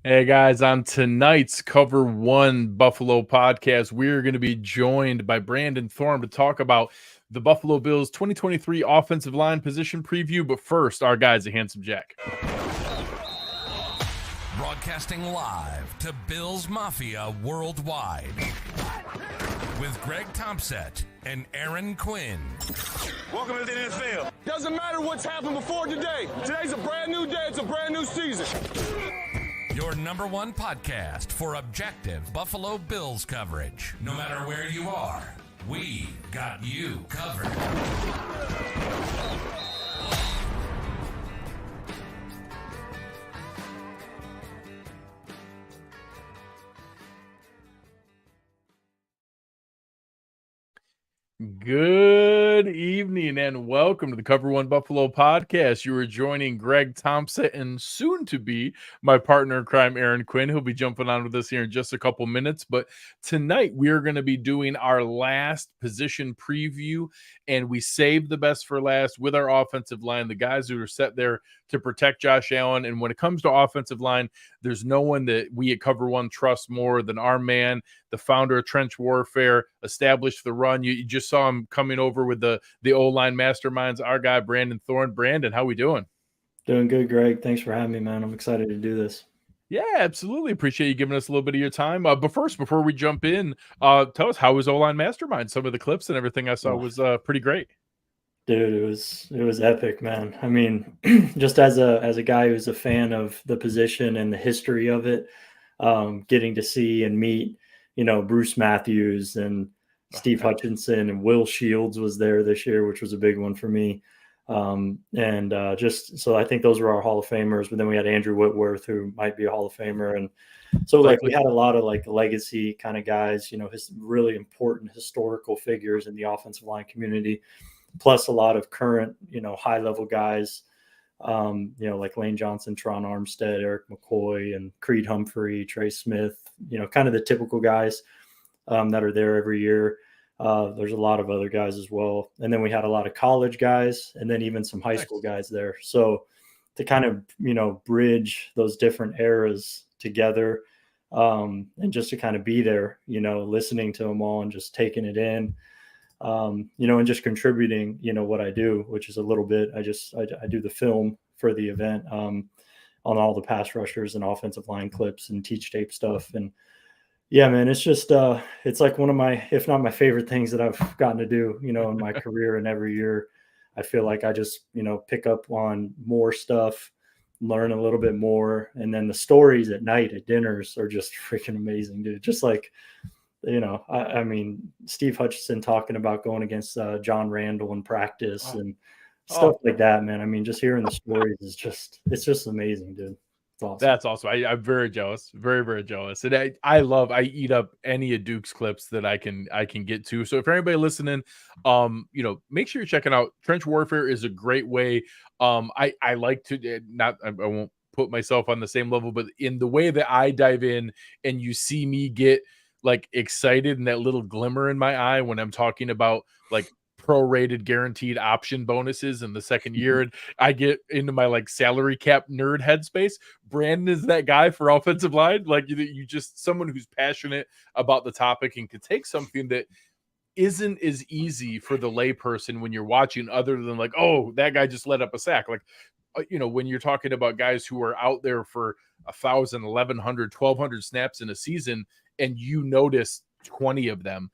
Hey guys, on tonight's Cover One Buffalo podcast, we're going to be joined by Brandon Thorn to talk about the Buffalo Bills 2023 offensive line position preview. But first, our guys at Handsome Jack. Broadcasting live to Bills Mafia worldwide with Greg Thompson and Aaron Quinn. Welcome to the NFL. Doesn't matter what's happened before today. Today's a brand new day. It's a brand new season. Your number one podcast for objective Buffalo Bills coverage. No matter where you are, we got you covered. Good evening and welcome to the Cover One Buffalo podcast. You are joining Greg Thompson and soon to be my partner in crime, Aaron Quinn. He'll be jumping on with us here in just a couple minutes. But tonight we are going to be doing our last position preview, and we saved the best for last with our offensive line, the guys who are set there to protect Josh Allen. And when it comes to offensive line, there's no one that we at Cover One trust more than our man, the founder of Trench Warfare, established the run. You just saw him coming over with the O-line masterminds, our guy, Brandon Thorn. Brandon, how we doing? Doing good, Greg. Thanks for having me, man. I'm excited to do this. Yeah, absolutely. Appreciate you giving us a little bit of your time. But first, before we jump in, tell us, how was O-line mastermind? Some of the clips and everything I saw was pretty great. Dude, it was epic, man. I mean, just as a guy who's a fan of the position and the history of it, getting to see and meet, Bruce Matthews and Steve Hutchinson and Will Shields was there this year, which was a big one for me. Just so I think those were our Hall of Famers, but then we had Andrew Whitworth, who might be a Hall of Famer. And so we had a lot of legacy kind of guys, his really important historical figures in the offensive line community, plus a lot of current, high level guys, like Lane Johnson, Tron Armstead, Eric McCoy, and Creed Humphrey, Trey Smith, kind of the typical guys that are there every year. There's a lot of other guys as well. And then we had a lot of college guys and then even some high school guys there. So to kind of, bridge those different eras together and just to kind of be there, listening to them all and just taking it in, and just contributing, what I do, which is a little bit, I do the film for the event on all the pass rushers and offensive line clips and teach tape stuff. And yeah, man, it's just, it's like one of my, if not my favorite things that I've gotten to do, in my career. And every year I feel like I just, pick up on more stuff, learn a little bit more. And then the stories at night at dinners are just freaking amazing, dude. Just like, I mean, Steve Hutchinson talking about going against John Randall in practice and stuff like that, man. I mean, just hearing the stories is it's just amazing, dude. Awesome. That's awesome. I'm very jealous, very, very jealous. And I eat up any of Duke's clips that I can get to. So if anybody listening, make sure you're checking out Trench Warfare is a great way. I like to I won't put myself on the same level, but in the way that I dive in and you see me get excited and that little glimmer in my eye when I'm talking about prorated guaranteed option bonuses in the second year, and I get into my salary cap nerd headspace. Brandon is that guy for offensive line. You just someone who's passionate about the topic and could take something that isn't as easy for the layperson when you're watching, other than oh, that guy just let up a sack. When you're talking about guys who are out there for 1,000, 1,100, 1,200 snaps in a season, and you notice 20 of them,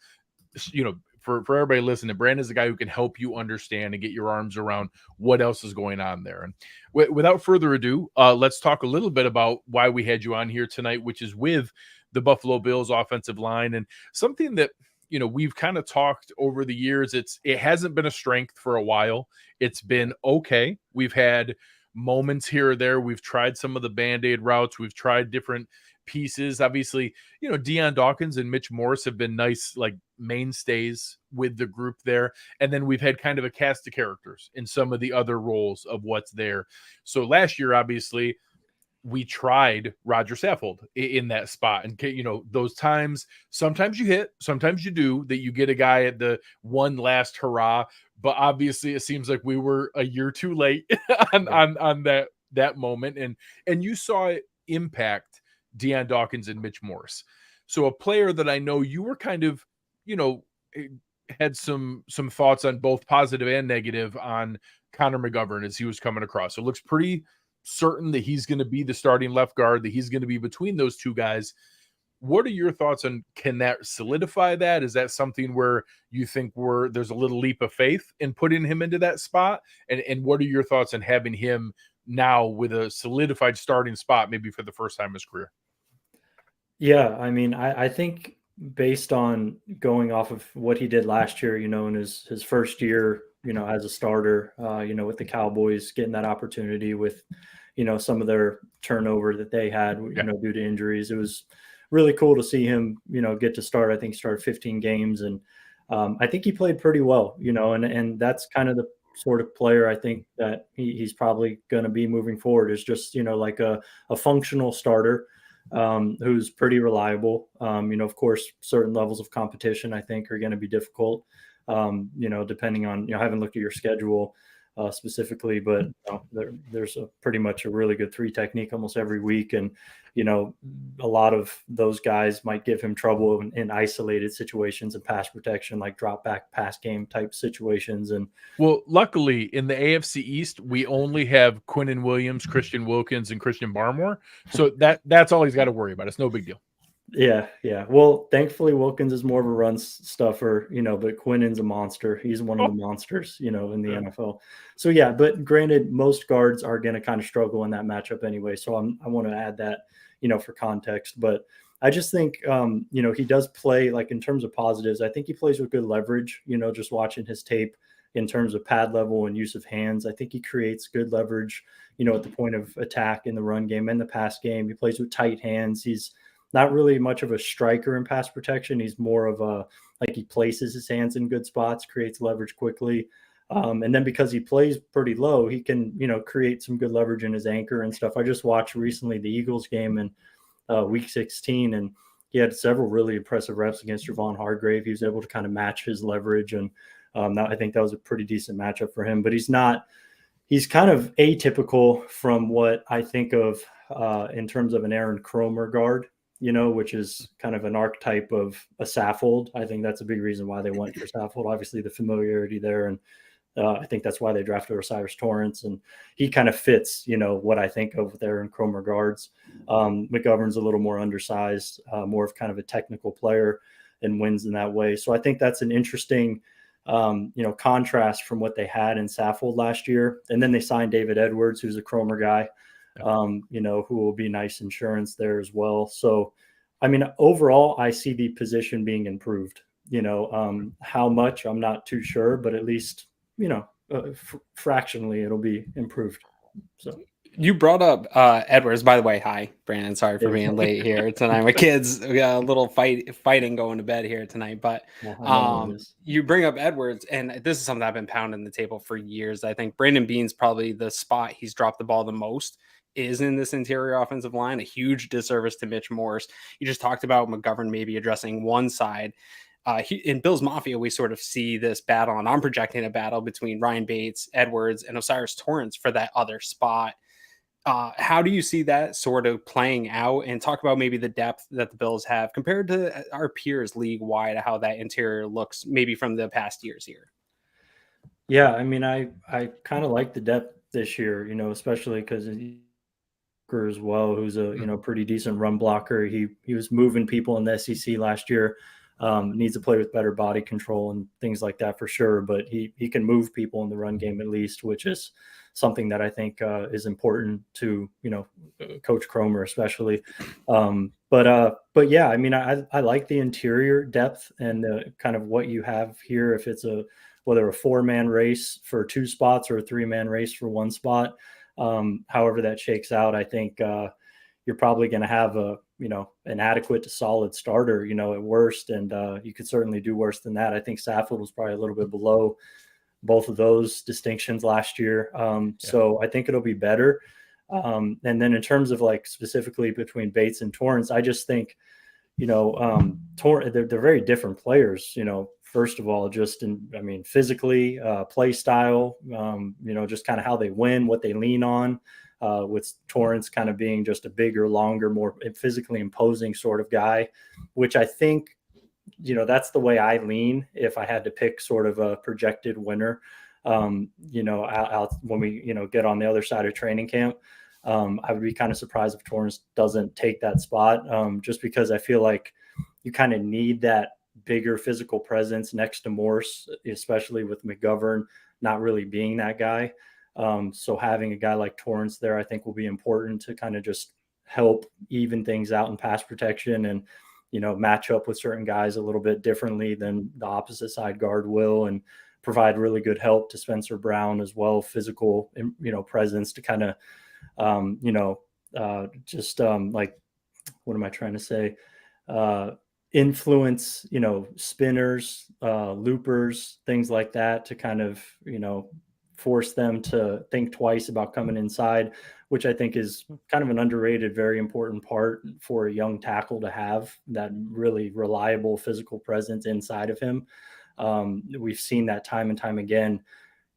for everybody listening, Brandon's the guy who can help you understand and get your arms around what else is going on there. And without further ado, let's talk a little bit about why we had you on here tonight, which is with the Buffalo Bills offensive line, and something that we've kind of talked over the years. It hasn't been a strength for a while. It's been okay. We've had moments here or there. We've tried some of the Band-Aid routes. We've tried different pieces. Obviously, Dion Dawkins and Mitch Morse have been nice mainstays with the group there, and then we've had kind of a cast of characters in some of the other roles of what's there. So last year, obviously, we tried Roger Saffold in that spot, and those times, sometimes you hit, sometimes you do, that you get a guy at the one last hurrah, but obviously it seems like we were a year too late on that moment, and you saw it impact Dion Dawkins and Mitch Morse. So a player that I know you were kind of, had some thoughts on both positive and negative on Connor McGovern as he was coming across. So it looks pretty certain that he's going to be the starting left guard, that he's going to be between those two guys. What are your thoughts on, can that solidify that? Is that something where you think there's a little leap of faith in putting him into that spot? And what are your thoughts on having him now with a solidified starting spot, maybe for the first time in his career? Yeah, I mean, I think based on going off of what he did last year, in his first year, as a starter, with the Cowboys, getting that opportunity with, some of their turnover that they had, due to injuries. It was really cool to see him, get to start. I think he started 15 games, and I think he played pretty well, and that's kind of the sort of player I think that he's probably going to be moving forward, is just, like a functional starter who's pretty reliable. Of course, certain levels of competition I think are going to be difficult, depending on, I haven't looked at your schedule specifically, but there's pretty much a really good 3 technique almost every week. And, a lot of those guys might give him trouble in isolated situations and pass protection, like drop back pass game type situations. And well, luckily in the AFC East, we only have Quinnen Williams, Christian Wilkins, and Christian Barmore. So that's all he's got to worry about. It's no big deal. Yeah. Well, thankfully Wilkins is more of a run stuffer, but Quinnen's a monster. He's one of the monsters, in the NFL. So yeah, but granted, most guards are going to kind of struggle in that matchup anyway. So I want to add that, for context. But I just think, he does play, like, in terms of positives, I think he plays with good leverage, just watching his tape in terms of pad level and use of hands. I think he creates good leverage, at the point of attack in the run game and the pass game. He plays with tight hands. He's not really much of a striker in pass protection. He's more of he places his hands in good spots, creates leverage quickly. And then because he plays pretty low, he can, create some good leverage in his anchor and stuff. I just watched recently the Eagles game in week 16, and he had several really impressive reps against Javon Hargrave. He was able to kind of match his leverage. And I think that was a pretty decent matchup for him, but he's kind of atypical from what I think of in terms of an Aaron Kromer guard, which is kind of an archetype of a Saffold. I think that's a big reason why they went for Saffold. Obviously the familiarity there. And I think that's why they drafted O'Cyrus Torrence, and he kind of fits, what I think of with Aaron Kromer guards. McGovern's a little more undersized, more of kind of a technical player, and wins in that way. So I think that's an interesting, contrast from what they had in Saffold last year. And then they signed David Edwards, who's a Kromer guy, who will be nice insurance there as well. So, I mean, overall, I see the position being improved. How much, I'm not too sure, but at least, fractionally it'll be improved. So you brought up Edwards, by the way. Hi, Brandon. Sorry for being late here tonight. My kids, we got a little fighting going to bed here tonight. But you bring up Edwards, and this is something I've been pounding the table for years. I think Brandon Beane's probably the spot he's dropped the ball the most is in this interior offensive line. A huge disservice to Mitch Morse. You just talked about McGovern maybe addressing one side. In Bills Mafia, we sort of see this battle, and I'm projecting a battle between Ryan Bates, Edwards, and O'Cyrus Torrence for that other spot. How do you see that sort of playing out? And talk about maybe the depth that the Bills have compared to our peers league-wide, how that interior looks maybe from the past years here. Yeah, I mean, I kind of like the depth this year, especially because as well, who's a pretty decent run blocker. He was moving people in the SEC last year. Needs to play with better body control and things like that for sure. But he can move people in the run game at least, which is something that I think is important to, Coach Kromer especially. But yeah, I mean, I like the interior depth and kind of what you have here. If it's whether a 4-man race for 2 spots or a 3-man race for 1 spot, however that shakes out, I think you're probably going to have an adequate to solid starter, at worst. And you could certainly do worse than that. I think Saffold was probably a little bit below both of those distinctions last year. So I think it'll be better. And then in terms of specifically between Bates and Torrence, I just think, they're very different players, first of all, just physically, play style, just kind of how they win, what they lean on. with Torrence kind of being just a bigger, longer, more physically imposing sort of guy, which I think, that's the way I lean if I had to pick sort of a projected winner. When we, get on the other side of training camp, I would be kind of surprised if Torrance doesn't take that spot, just because I feel like you kind of need that bigger physical presence next to Morse, especially with McGovern not really being that guy. So having a guy like Torrance there, I think will be important to kind of just help even things out in pass protection and, match up with certain guys a little bit differently than the opposite side guard will, and provide really good help to Spencer Brown as well, physical, presence to kind of, what am I trying to say? Influence, spinners, loopers, things like that to kind of, force them to think twice about coming inside, which I think is kind of an underrated, very important part for a young tackle to have, that really reliable physical presence inside of him. We've seen that time and time again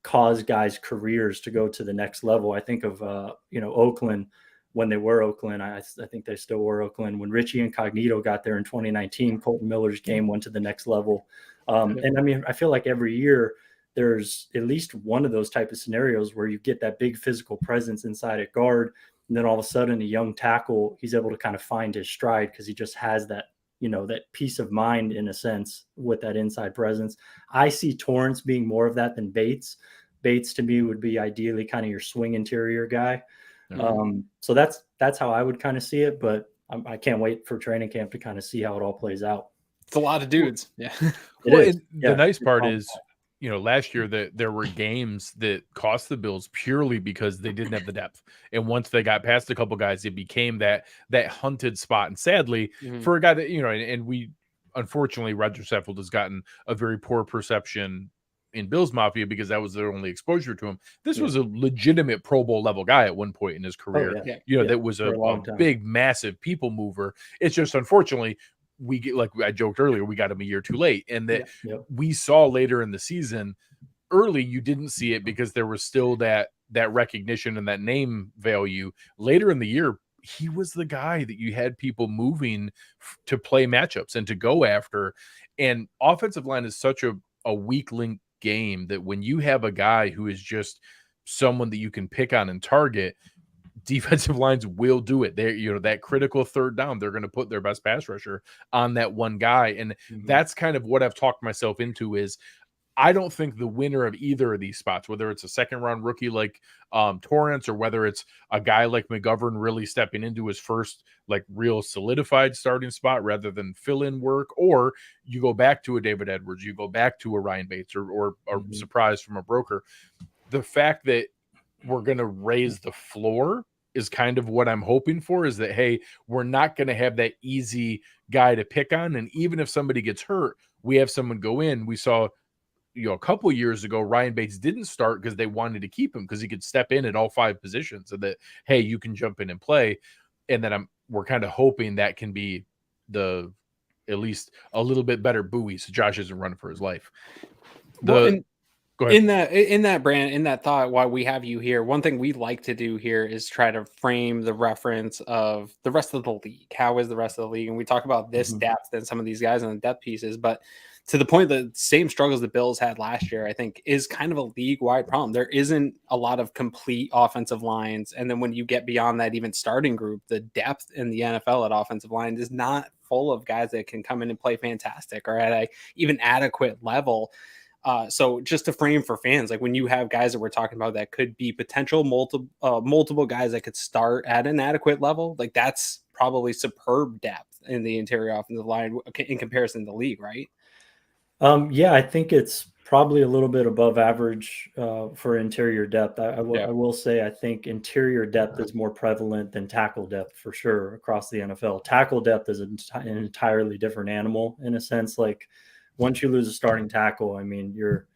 cause guys' careers to go to the next level. I think of, Oakland, when they were Oakland, I think they still were Oakland. When Richie Incognito got there in 2019, Colton Miller's game went to the next level. And I mean, I feel like every year there's at least one of those type of scenarios where you get that big physical presence inside at guard. And then all of a sudden a young tackle, he's able to kind of find his stride because he just has that, that peace of mind in a sense with that inside presence. I see Torrance being more of that than Bates. Bates to me would be ideally kind of your swing interior guy. So that's how I would kind of see it, but I can't wait for training camp to kind of see how it all plays out. It's a lot of dudes. Yeah. The nice part is, last year that there were games that cost the Bills purely because they didn't have the depth. And once they got past a couple guys, it became that hunted spot. And sadly, for a guy that, and we, unfortunately, Roger Saffold has gotten a very poor perception in Bills Mafia because that was their only exposure to him. This was a legitimate Pro Bowl level guy at one point in his career. That was a big, massive people mover. It's just, unfortunately, we get, like I joked earlier, we got him a year too late. And that we saw later in the season, early, you didn't see it because there was still that recognition and that name value. Later in the year, he was the guy that you had people moving to play matchups and to go after. And offensive line is such a weak link game that when you have a guy who is just someone that you can pick on and target, defensive lines will do it. They're, that critical third down, they're going to put their best pass rusher on that one guy. And that's kind of what I've talked myself into is I don't think the winner of either of these spots, whether it's a second round rookie like Torrance or whether it's a guy like McGovern really stepping into his first like real solidified starting spot rather than fill in work, or you go back to a David Edwards, you go back to a Ryan Bates or a surprise from a Broeker. The fact that we're going to raise the floor is kind of what I'm hoping for, is that, hey, we're not going to have that easy guy to pick on. And even if somebody gets hurt, we have someone go in. We saw, a couple years ago, Ryan Bates didn't start because they wanted to keep him because he could step in at all five positions, so that, hey, you can jump in and play. And then we're kind of hoping that can be at least a little bit better buoy so Josh isn't running for his life. In that thought, while we have you here, one thing we like to do here is try to frame the reference of the rest of the league. How is the rest of the league? And we talk about this depth and some of these guys on the depth pieces, but to the point, the same struggles the Bills had last year, I think, is kind of a league-wide problem. There isn't a lot of complete offensive lines. And then when you get beyond that even starting group, the depth in the NFL at offensive line is not full of guys that can come in and play fantastic or at a even adequate level. So just to frame for fans, like when you have guys that we're talking about that could be potential multiple guys that could start at an adequate level, like that's probably superb depth in the interior offensive line in comparison to the league, right? I think it's probably a little bit above average for interior depth. I will say I think interior depth is more prevalent than tackle depth for sure across the NFL. Tackle depth is an entirely different animal in a sense. Like once you lose a starting tackle, I mean, you're,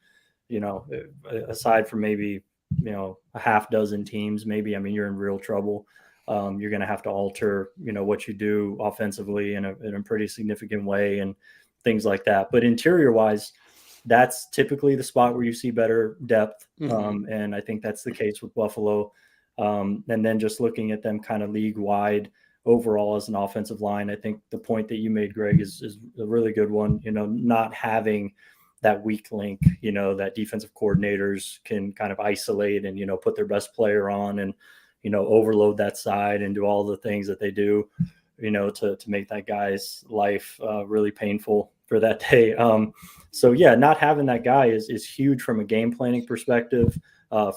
aside from maybe, a half dozen teams, maybe, I mean, you're in real trouble. You're going to have to alter, what you do offensively in a pretty significant way and things like that. But interior wise, that's typically the spot where you see better depth. And I think that's the case with Buffalo. And then just looking at them kind of league wide overall as an offensive line, I think the point that you made, Greg, is a really good one. Not having that weak link, that defensive coordinators can kind of isolate and, put their best player on and, overload that side and do all the things that they do, to make that guy's life really painful for that day. So yeah, not having that guy is huge from a game planning perspective,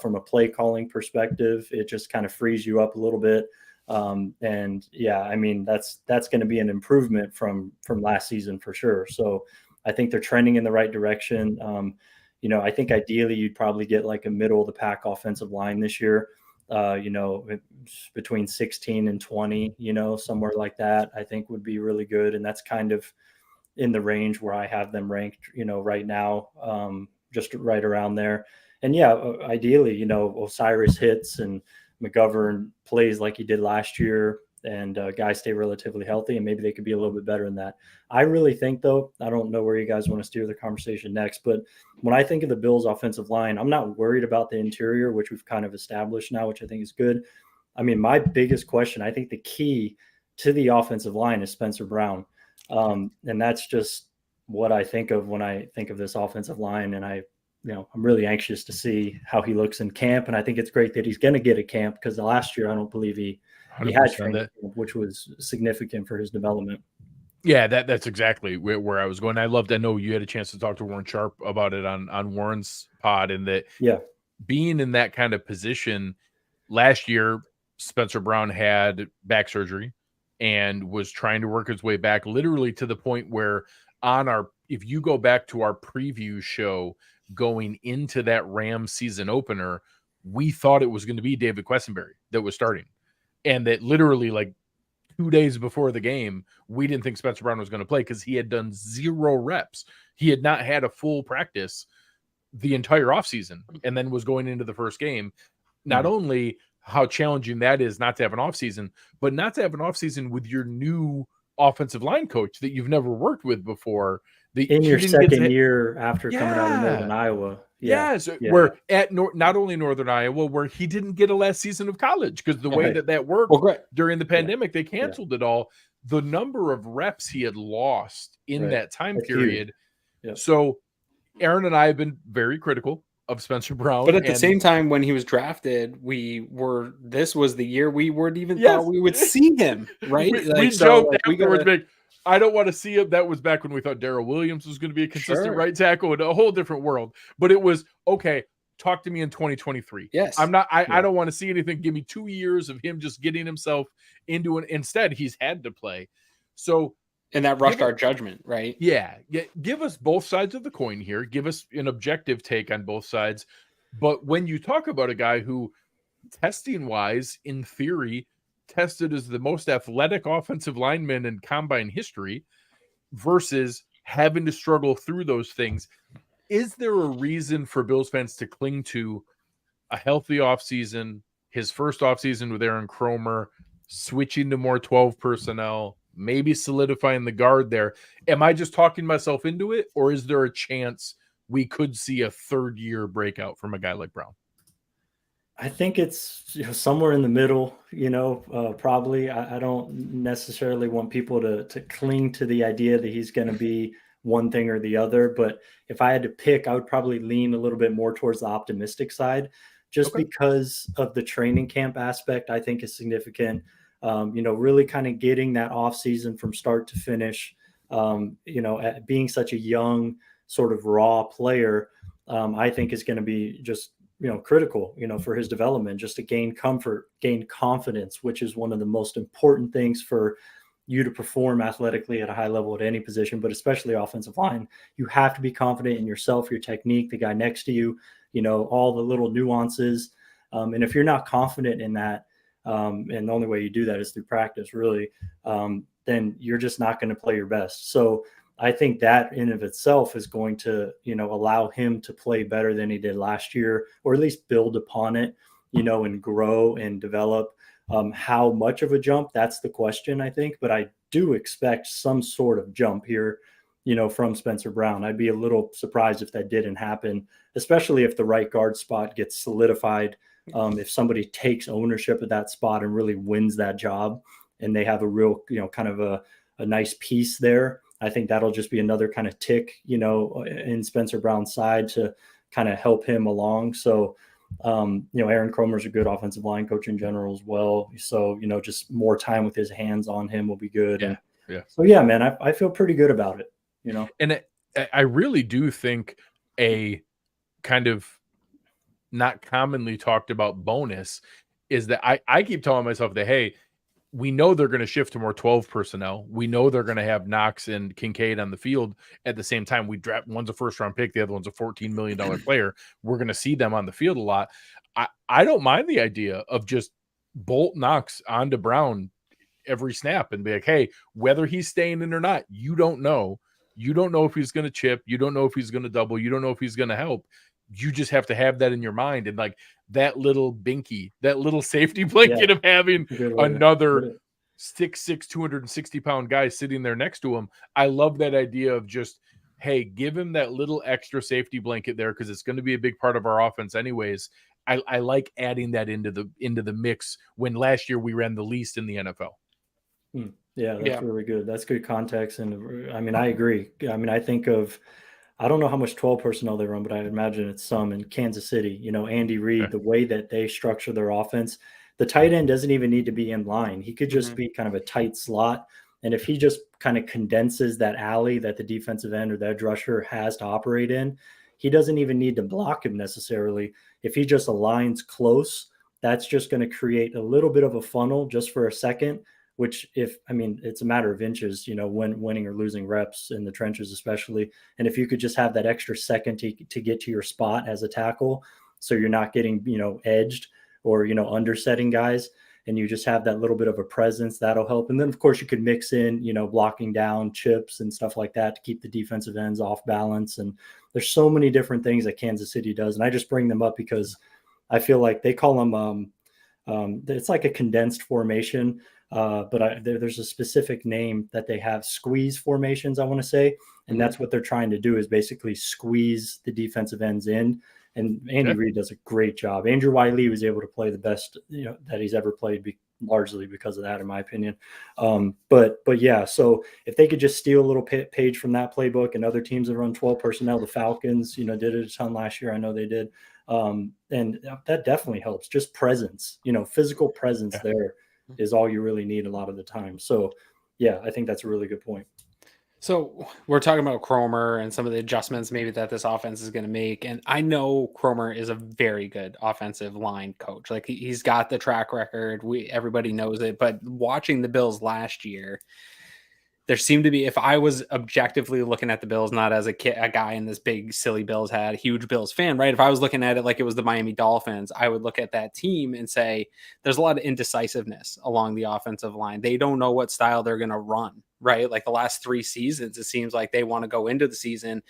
from a play calling perspective. It just kind of frees you up a little bit. And yeah, I mean, that's going to be an improvement from last season for sure. So I think they're trending in the right direction. I think ideally you'd probably get like a middle of the pack offensive line this year, between 16 and 20, somewhere like that, I think would be really good. And that's kind of in the range where I have them ranked, right now, just right around there. And yeah, ideally, O'Cyrus hits and McGovern plays like he did last year, and guys stay relatively healthy, and maybe they could be a little bit better than that. I really think, though, I don't know where you guys want to steer the conversation next, but when I think of the Bills' offensive line, I'm not worried about the interior, which we've kind of established now, which I think is good. I mean, my biggest question, I think the key to the offensive line is Spencer Brown. And that's just what I think of when I think of this offensive line. And I'm really anxious to see how he looks in camp. And I think it's great that he's going to get a camp, because the last year, I don't believe he had training camp, which was significant for his development. Yeah, that's exactly where I was going. I know you had a chance to talk to Warren Sharp about it on Warren's pod, and that being in that kind of position last year, Spencer Brown had back surgery and was trying to work his way back, literally to the point where if you go back to our preview show going into that Rams season opener, we thought it was going to be David Quessenberry that was starting. And that literally like 2 days before the game, we didn't think Spencer Brown was going to play because he had done 0 reps. He had not had a full practice the entire offseason, and then was going into the first game. Not only how challenging that is not to have an offseason, but not to have an offseason with your new offensive line coach that you've never worked with before. In your second year after coming out of Northern Iowa. We're at not only Northern Iowa, where he didn't get a last season of college because the way that worked during the pandemic, they canceled it all. The number of reps he had lost in that time period. So Aaron and I have been very critical of Spencer Brown. But at the same time, when he was drafted, this was the year we weren't even thought we would see him, right? we joked afterwards, I don't want to see him. That was back when we thought Darrell Williams was going to be a consistent right tackle in a whole different world. But it was, okay, talk to me in 2023. Yes. I don't want to see anything. Give me 2 years of him just getting himself into it. Instead, he's had to play. So, and that rushed our judgment, right? Yeah. Give us both sides of the coin here. Give us an objective take on both sides. But when you talk about a guy who, testing-wise, in theory, tested as the most athletic offensive lineman in combine history versus having to struggle through those things, is there a reason for Bills fans to cling to a healthy offseason, his first offseason with Aaron Kromer, switching to more 12 personnel, maybe solidifying the guard there? Am I just talking myself into it, or is there a chance we could see a third-year breakout from a guy like Brown? I think it's somewhere in the middle, probably. I don't necessarily want people to cling to the idea that he's going to be one thing or the other. But if I had to pick, I would probably lean a little bit more towards the optimistic side, just because of the training camp aspect, I think is significant. Really kind of getting that off season from start to finish, at being such a young sort of raw player, I think is going to be just critical, for his development, just to gain comfort, gain confidence, which is one of the most important things for you to perform athletically at a high level at any position, but especially offensive line. You have to be confident in yourself, your technique, the guy next to you, all the little nuances. And if you're not confident in that, and the only way you do that is through practice, really, then you're just not going to play your best. So I think that in of itself is going to, allow him to play better than he did last year, or at least build upon it, and grow and develop. How much of a jump? That's the question, I think. But I do expect some sort of jump here, from Spencer Brown. I'd be a little surprised if that didn't happen, especially if the right guard spot gets solidified if somebody takes ownership of that spot and really wins that job, and they have a real, kind of a nice piece there, I think that'll just be another kind of tick, in Spencer Brown's side to kind of help him along. So, Aaron Kromer's a good offensive line coach in general as well. So, just more time with his hands on him will be good. Yeah. So, yeah, man, I feel pretty good about it, And I really do think a kind of not commonly talked about bonus is that I keep telling myself that, hey, we know they're going to shift to more 12 personnel. We know they're going to have Knox and Kincaid on the field at the same time. We draft, one's a first round pick, the other one's a $14 million player. We're going to see them on the field a lot. I don't mind the idea of just bolt Knox onto Brown every snap and be like, hey, whether he's staying in or not, you don't know. You don't know if he's going to chip. You don't know if he's going to double. You don't know if he's going to help. You just have to have that in your mind. And like that little binky, that little safety blanket of having another 6'6", 260-pound guy sitting there next to him. I love that idea of just, hey, give him that little extra safety blanket there because it's going to be a big part of our offense anyways. I like adding that into the mix when last year we ran the least in the NFL. Yeah, that's really good. That's good context. And I mean, I agree. I mean, I don't know how much 12 personnel they run, but I imagine it's some in Kansas City. Andy Reid, the way that they structure their offense, the tight end doesn't even need to be in line. He could just be kind of a tight slot. And if he just kind of condenses that alley that the defensive end or the edge rusher has to operate in, he doesn't even need to block him necessarily. If he just aligns close, that's just going to create a little bit of a funnel just for a second, which it's a matter of inches, when winning or losing reps in the trenches, especially. And if you could just have that extra second to get to your spot as a tackle, so you're not getting, edged or, undersetting guys, and you just have that little bit of a presence, that'll help. And then of course you could mix in, blocking down chips and stuff like that to keep the defensive ends off balance. And there's so many different things that Kansas City does. And I just bring them up because I feel like they call them, it's like a condensed formation. But there's a specific name that they have, squeeze formations, I want to say. And that's what they're trying to do, is basically squeeze the defensive ends in. And Andy Reid does a great job. Andrew Wiley was able to play the best, that he's ever played, largely because of that, in my opinion. But yeah, so if they could just steal a little page from that playbook, and other teams that run 12 personnel, the Falcons, did it a ton last year. I know they did. And that definitely helps. Just presence, physical presence there is all you really need a lot of the time. So yeah, I think that's a really good point. So we're talking about Kromer and some of the adjustments maybe that this offense is going to make. And I know Kromer is a very good offensive line coach. Like he's got the track record. Everybody knows it. But watching the Bills last year, there seemed to be, if I was objectively looking at the Bills, not as a guy in this big silly Bills hat, huge Bills fan, right? If I was looking at it like it was the Miami Dolphins, I would look at that team and say, there's a lot of indecisiveness along the offensive line. They don't know what style they're going to run, right? Like the last 3 seasons, it seems like they want to go into the season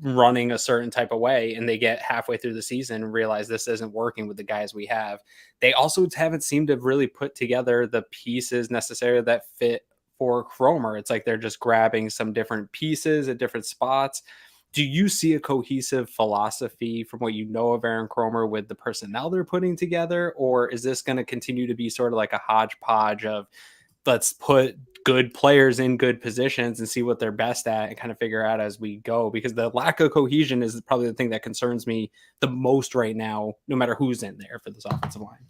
running a certain type of way, and they get halfway through the season and realize this isn't working with the guys we have. They also haven't seemed to really put together the pieces necessary that fit for Kromer. It's like they're just grabbing some different pieces at different spots. Do you see a cohesive philosophy from what you know of Aaron Kromer with the personnel they're putting together? Or is this going to continue to be sort of like a hodgepodge of, let's put good players in good positions and see what they're best at and kind of figure out as we go? Because the lack of cohesion is probably the thing that concerns me the most right now, no matter who's in there for this offensive line.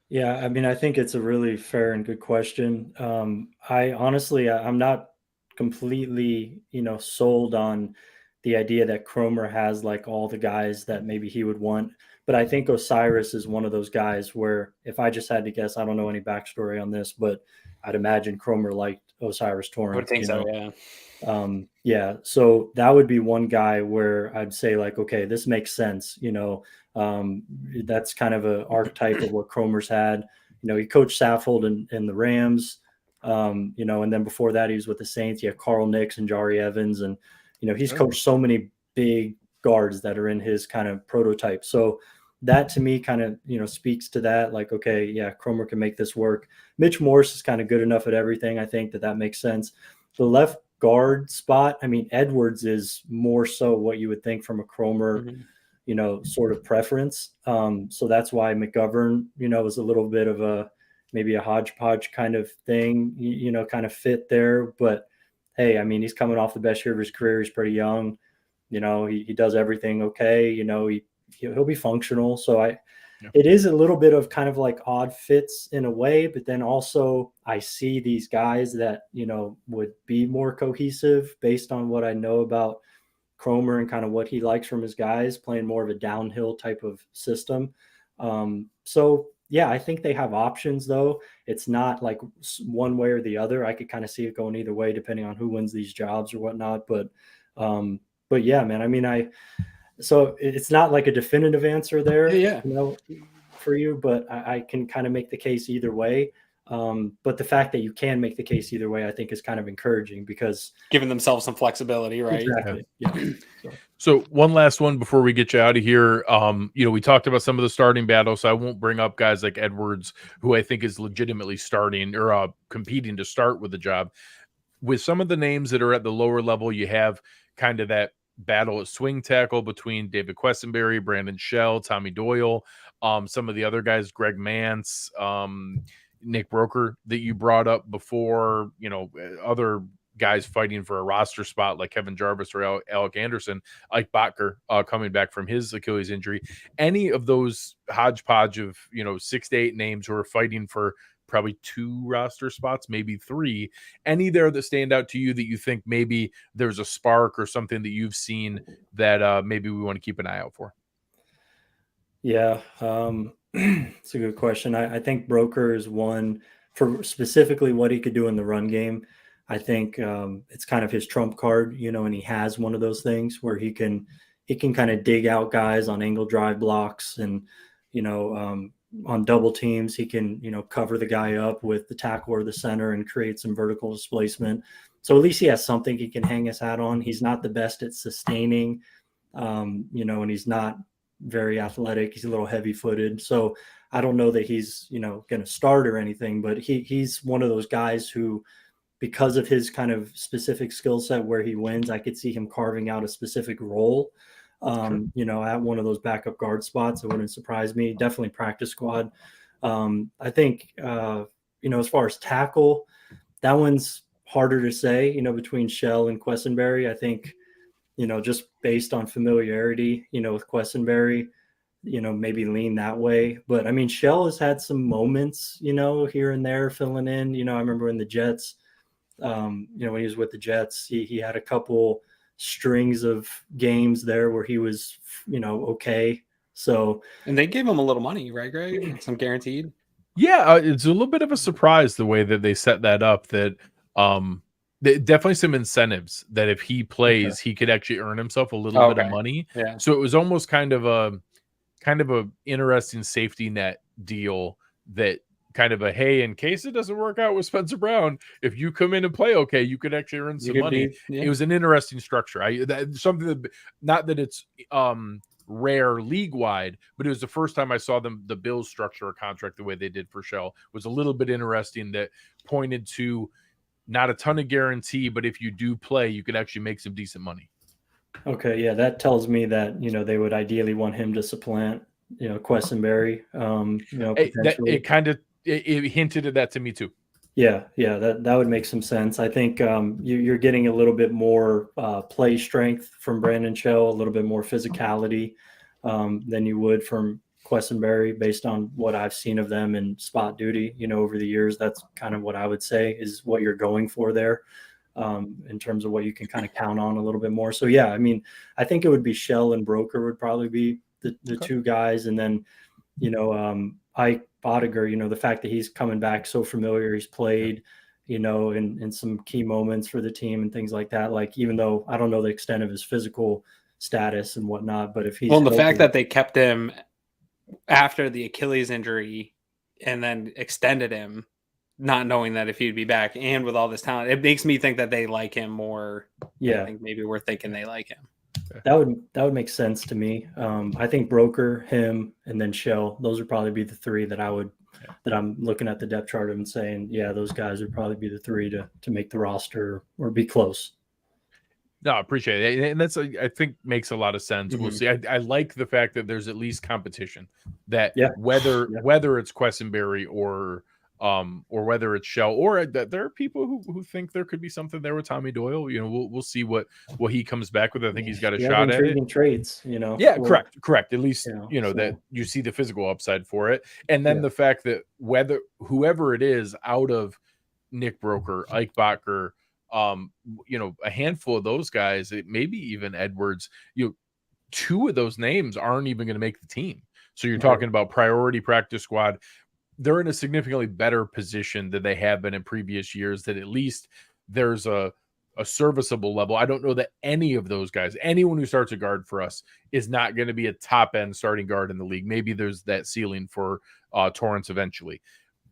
Yeah, I mean, I think it's a really fair and good question. I'm not completely, sold on the idea that Kromer has like all the guys that maybe he would want. But I think O'Cyrus is one of those guys where, if I just had to guess, I don't know any backstory on this, but I'd imagine Kromer liked O'Cyrus Torrence. I would think so, yeah. Yeah, so that would be one guy where I'd say like, okay, this makes sense. That's kind of an archetype of what Kromer's had. He coached Saffold in the Rams, and then before that he was with the Saints. He had Carl Nicks and Jari Evans, and he's coached so many big guards that are in his kind of prototype. So that to me kind of speaks to that. Like, okay, yeah, Kromer can make this work. Mitch Morse is kind of good enough at everything. I think that makes sense. The left guard spot, I mean, Edwards is more so what you would think from a Kromer sort of preference. So that's why McGovern, was a little bit of maybe a hodgepodge kind of thing, kind of fit there. But hey, I mean, he's coming off the best year of his career. He's pretty young. He does everything okay. He'll be functional. So it is a little bit of kind of like odd fits in a way, but then also I see these guys that, would be more cohesive based on what I know about Kromer and kind of what he likes from his guys, playing more of a downhill type of system. So yeah, I think they have options though. It's not like one way or the other. I could kind of see it going either way depending on who wins these jobs or whatnot. But yeah, man, I mean, so it's not like a definitive answer there, for you, but I can kind of make the case either way. But the fact that you can make the case either way, I think is kind of encouraging because giving themselves some flexibility, right? Exactly. Yeah. So one last one before we get you out of here. We talked about some of the starting battles, so I won't bring up guys like Edwards, who I think is legitimately starting or competing to start with the job. With some of the names that are at the lower level, you have kind of that battle at swing tackle between David Quessenberry, Brandon Shell, Tommy Doyle, some of the other guys, Greg Mance, Nick Broeker that you brought up before, other guys fighting for a roster spot like Kevin Jarvis or Alec Anderson, Ike Boettger coming back from his Achilles injury. Any of those hodgepodge of, 6 to 8 names who are fighting for probably 2 roster spots, maybe 3, any there that stand out to you that you think maybe there's a spark or something that you've seen that maybe we want to keep an eye out for? Yeah. It's a good question. I think Broeker is one for specifically what he could do in the run game. I think it's kind of his trump card, and he has one of those things where he can kind of dig out guys on angle drive blocks and, on double teams, he can, cover the guy up with the tackle or the center and create some vertical displacement. So at least he has something he can hang his hat on. He's not the best at sustaining, and he's not very athletic. He's a little heavy footed. So I don't know that he's, going to start or anything, but he's one of those guys who, because of his kind of specific skill set where he wins, I could see him carving out a specific role, at one of those backup guard spots. It wouldn't surprise me. Definitely practice squad. I think, as far as tackle, that one's harder to say, between Shell and Quessenberry. I think, just based on familiarity, with Quessenberry, maybe lean that way. But I mean, Shell has had some moments, here and there filling in. I remember in the Jets, when he was with the Jets, he had a couple strings of games there where he was, okay. So, and they gave him a little money, right, Greg? Some guaranteed. Yeah, it's a little bit of a surprise the way that they set that up. That definitely some incentives that if he plays, he could actually earn himself a little bit of money. Yeah. So it was almost kind of a interesting safety net deal that kind of a, hey, in case it doesn't work out with Spencer Brown, if you come in and play okay, you could actually earn some money. It was an interesting structure. Something that, not that it's rare league wide, but it was the first time I saw the Bills structure a contract the way they did for Shell. Was a little bit interesting, that pointed to not a ton of guarantee, but if you do play, you could actually make some decent money. Okay, yeah, that tells me that they would ideally want him to supplant Quessenberry. It hinted at that to me too. Yeah, that would make some sense. I think you're getting a little bit more play strength from Brandon Shell, a little bit more physicality than you would from Quessenberry, based on what I've seen of them in spot duty. Over the years, that's kind of what I would say is what you're going for there, in terms of what you can kind of count on a little bit more. So yeah, I mean, I think it would be Shell and Broeker would probably be the two guys, and then Ike Boettger, the fact that he's coming back so familiar, he's played, in some key moments for the team and things like that. Like, even though I don't know the extent of his physical status and whatnot, but if he's the fact that they kept him after the Achilles injury and then extended him, not knowing that if he'd be back, and with all this talent, it makes me think that they like him more. Yeah, I think maybe we're thinking they like him. That would make sense to me. I think Broeker, him, and then Shell, those would probably be the 3 that that I'm looking at the depth chart and saying, yeah, those guys would probably be the 3 to make the roster or be close. No, I appreciate it. And that's, I think, makes a lot of sense. We'll see. I like the fact that there's at least competition, that whether it's Quessenberry or whether it's Shell, or that there are people who think there could be something there with Tommy Doyle. We'll see what he comes back with. I think he's got a shot at it. Traits, Yeah, correct. At least, that you see the physical upside for it. And then the fact that whoever it is out of Nick Broeker, Ike Boettger, a handful of those guys, maybe even Edwards, two of those names aren't even going to make the team. So you're talking about priority practice squad. They're in a significantly better position than they have been in previous years, that at least there's a serviceable level. I don't know that any of those guys, anyone who starts a guard for us, is not going to be a top end starting guard in the league. Maybe there's that ceiling for Torrance eventually,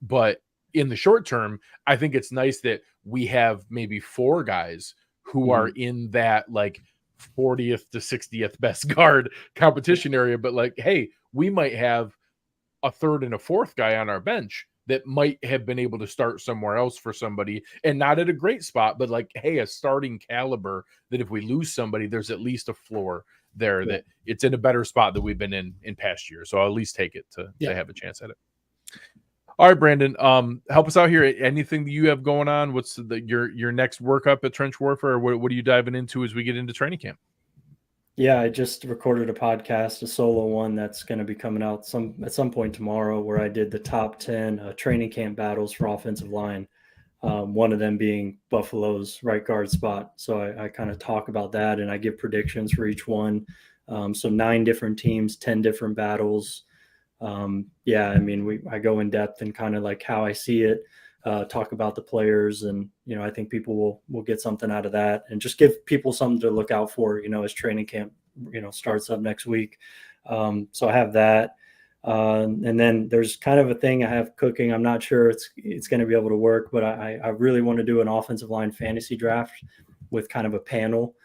but in the short term, I think it's nice that we have maybe 4 guys who are in that like 40th to 60th best guard competition area. But like, hey, we might have a third and a fourth guy on our bench that might have been able to start somewhere else for somebody, and not at a great spot, but like, hey, a starting caliber that if we lose somebody, there's at least a floor there, that it's in a better spot than we've been in past years. So I'll at least take it to have a chance at it. All right, Brandon, help us out here. Anything that you have going on? What's your next workup at Trench Warfare? What are you diving into as we get into training camp? Yeah, I just recorded a podcast, a solo one that's going to be coming out at some point tomorrow, where I did the top 10 training camp battles for offensive line. One of them being Buffalo's right guard spot. So I kind of talk about that, and I give predictions for each one. So 9 different teams, 10 different battles. I go in depth and kind of like how I see it, talk about the players, and I think people will get something out of that, and just give people something to look out for, as training camp starts up next week. So I have that, and then there's kind of a thing I have cooking. I'm not sure it's going to be able to work, but I really want to do an offensive line fantasy draft with kind of a panel.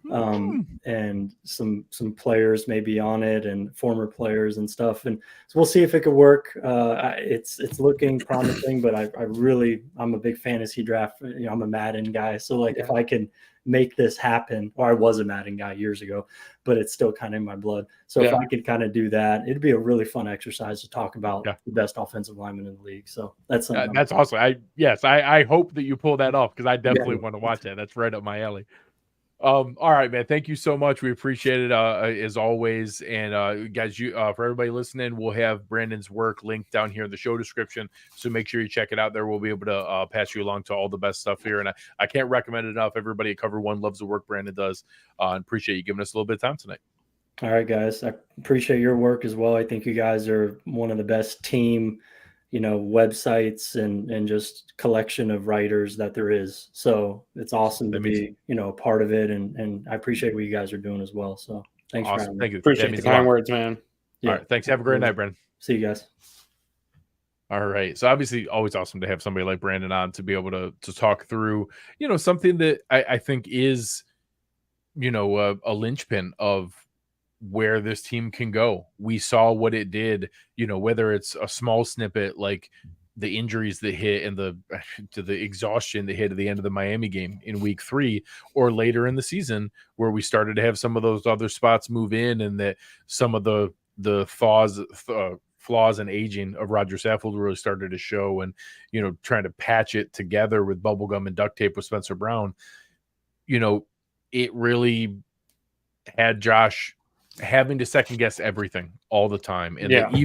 And some players maybe on it, and former players and stuff, and so we'll see if it could work. It's looking promising, but I'm a big fantasy draft. I'm a Madden guy, so if I can make this happen, or I was a Madden guy years ago, but it's still kind of in my blood. So if I could kind of do that, it'd be a really fun exercise to talk about the best offensive lineman in the league. So that's something. That's awesome. I hope that you pull that off, because I definitely want to watch that. That's right up my alley. All right, man. Thank you so much. We appreciate it as always. And guys, for everybody listening, we'll have Brandon's work linked down here in the show description. So make sure you check it out there. We'll be able to pass you along to all the best stuff here. And I can't recommend it enough. Everybody at Cover One loves the work Brandon does. And appreciate you giving us a little bit of time tonight. All right, guys. I appreciate your work as well. I think you guys are one of the best team websites and just collection of writers that there is. So it's awesome to be, a part of it. And I appreciate what you guys are doing as well. So thanks for having me. Thank you. Appreciate the kind words, man. Yeah. All right. Thanks. Have a great night, Brandon. See you guys. All right. So obviously always awesome to have somebody like Brandon on to be able to talk through, something that I think is, a linchpin of where this team can go. We saw what it did, whether it's a small snippet like the injuries that hit and the exhaustion that hit at the end of the Miami game in week 3, or later in the season where we started to have some of those other spots move in, and that some of the flaws and aging of Roger Saffold really started to show, and, trying to patch it together with bubblegum and duct tape with Spencer Brown, it really had Josh having to second guess everything all the time. And that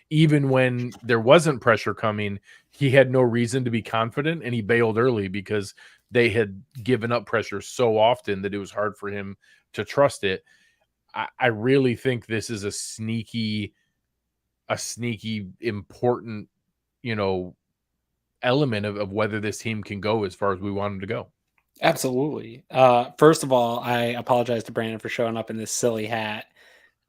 even when there wasn't pressure coming, he had no reason to be confident, and he bailed early because they had given up pressure so often that it was hard for him to trust it. I really think this is a sneaky important, element of whether this team can go as far as we want them to go. Absolutely. First of all, I apologize to Brandon for showing up in this silly hat.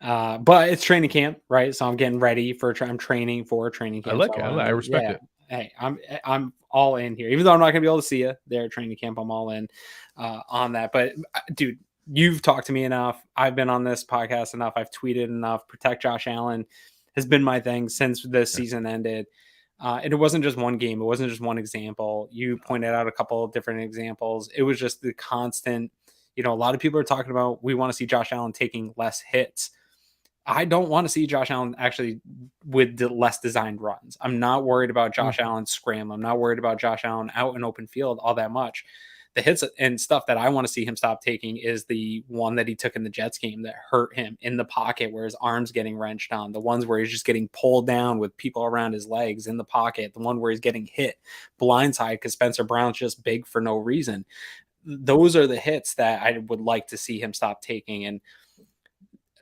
But it's training camp, right? So I'm getting ready I'm training for training camp. I like it. I respect it. Hey, I'm all in here. Even though I'm not gonna be able to see you there at training camp, I'm all in on that. But dude, you've talked to me enough. I've been on this podcast enough. I've tweeted enough. Protect Josh Allen has been my thing since this season ended. And it wasn't just one game. It wasn't just one example. You pointed out a couple of different examples. It was just the constant, You know, a lot of people are talking about, we want to see Josh Allen taking less hits. I don't want to see Josh Allen actually with the less designed runs. I'm not worried about Josh Allen scramble. I'm not worried about Josh Allen out in open field all that much. The hits and stuff that I want to see him stop taking is the one that he took in the Jets game that hurt him in the pocket where his arm's getting wrenched on, the ones where he's just getting pulled down with people around his legs in the pocket, the one where he's getting hit blindside because Spencer Brown's just big for no reason. Those are the hits that I would like to see him stop taking. And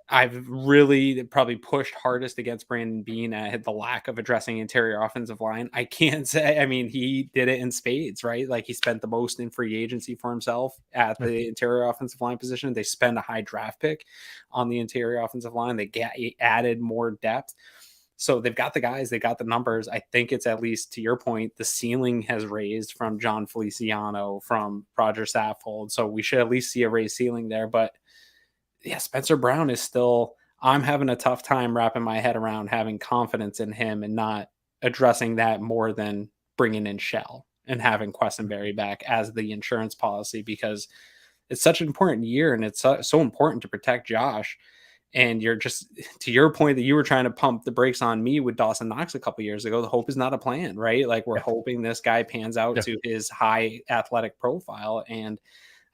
I've really probably pushed hardest against Brandon Beane at the lack of addressing interior offensive line. I can't say, I mean, he did it in spades, right? Like he spent the most in free agency for himself at the interior offensive line position. They spend a high draft pick on the interior offensive line. They added more depth. So they've got the guys, they got the numbers. I think it's, at least to your point, the ceiling has raised from John Feliciano, from Roger Saffold. So we should at least see a raised ceiling there. But yeah, Spencer Brown is still, I'm having a tough time wrapping my head around having confidence in him and not addressing that more than bringing in Shell and having Questenberry back as the insurance policy, because it's such an important year and it's so important to protect Josh. And you're just, to your point that you were trying to pump the brakes on me with Dawson Knox a couple years ago, the hope is not a plan, right? Like we're hoping this guy pans out to his high athletic profile, and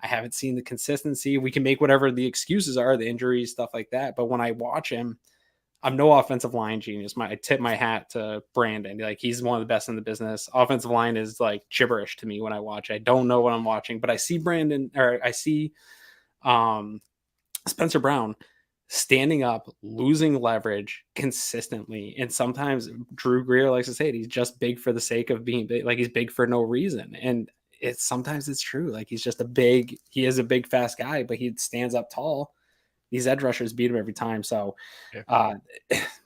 I haven't seen the consistency. We can make whatever the excuses are, the injuries, stuff like that. But when I watch him, I'm no offensive line genius. I tip my hat to Brandon. Like he's one of the best in the business. Offensive line is like gibberish to me when I watch. I don't know what I'm watching, but I see Spencer Brown standing up, losing leverage consistently. And sometimes Drew Greer likes to say it, he's just big for the sake of being big. Like he's big for no reason. And sometimes it's true. Like he is a big, fast guy, but he stands up tall. These edge rushers beat him every time. So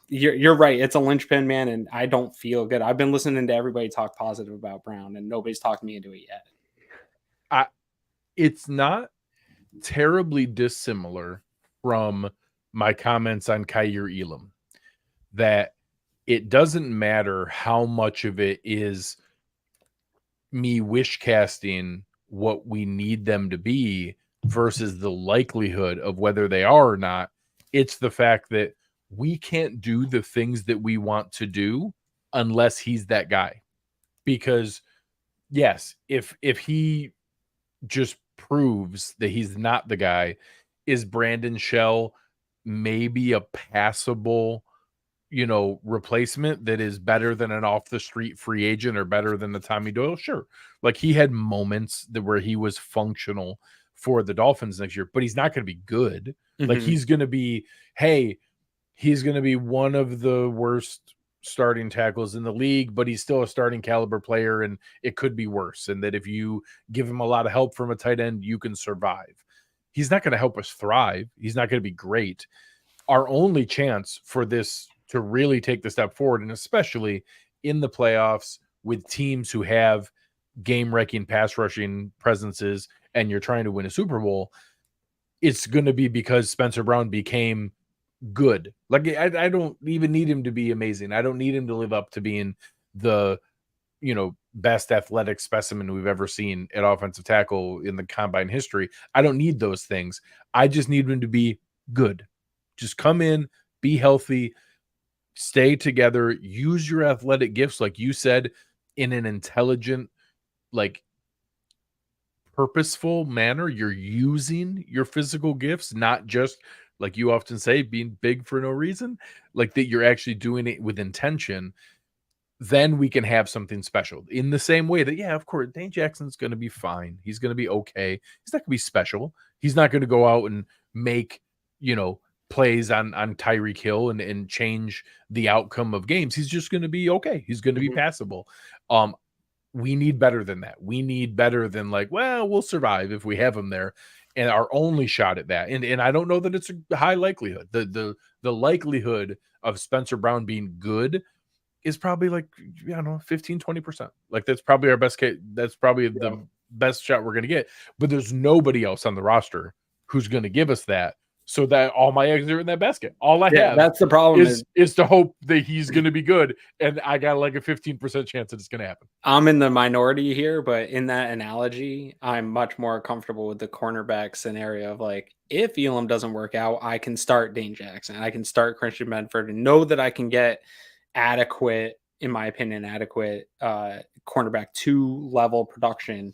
you're right. It's a linchpin, man. And I don't feel good. I've been listening to everybody talk positive about Brown and nobody's talked me into it yet. It's not terribly dissimilar from my comments on Kaiir Elam, that it doesn't matter how much of it is me wish casting what we need them to be versus the likelihood of whether they are or not. It's the fact that we can't do the things that we want to do unless he's that guy. Because yes, if he just proves that he's not the guy, is Brandon Shell maybe a passable, replacement that is better than an off the street free agent or better than the Tommy Doyle? Sure. Like he had moments where he was functional for the Dolphins next year, but he's not going to be good. Mm-hmm. Like he's going to be one of the worst starting tackles in the league, but he's still a starting caliber player and it could be worse. And that if you give him a lot of help from a tight end, you can survive. He's not going to help us thrive. He's not going to be great. Our only chance for this to really take the step forward, and especially in the playoffs with teams who have game-wrecking pass rushing presences and you're trying to win a Super Bowl, it's going to be because Spencer Brown became good. Like I don't even need him to be amazing. I don't need him to live up to being the, best athletic specimen we've ever seen at offensive tackle in the combine history. I don't need those things. I just need him to be good. Just come in, be healthy, stay together, use your athletic gifts, like you said, in an intelligent, like purposeful manner. You're using your physical gifts, not just, like you often say, being big for no reason, like that you're actually doing it with intention. Then we can have something special in the same way that, of course, Dane Jackson's going to be fine. He's going to be okay. He's not going to be special. He's not going to go out and make, plays on Tyreek Hill and change the outcome of games. He's just going to be okay. He's going to be passable. We need better than that. We need better than like, well, we'll survive if we have him there. And our only shot at that. And I don't know that it's a high likelihood. The likelihood of Spencer Brown being good is probably like, 15, 20%. Like that's probably our best case. That's probably the best shot we're going to get. But there's nobody else on the roster who's going to give us that so that all my eggs are in that basket. All I have that's the problem is to hope that he's going to be good, and I got like a 15% chance that it's going to happen. I'm in the minority here, but in that analogy, I'm much more comfortable with the cornerback scenario of like, if Elam doesn't work out, I can start Dane Jackson, I can start Christian Benford, and know that I can get adequate, in my opinion, cornerback 2 level production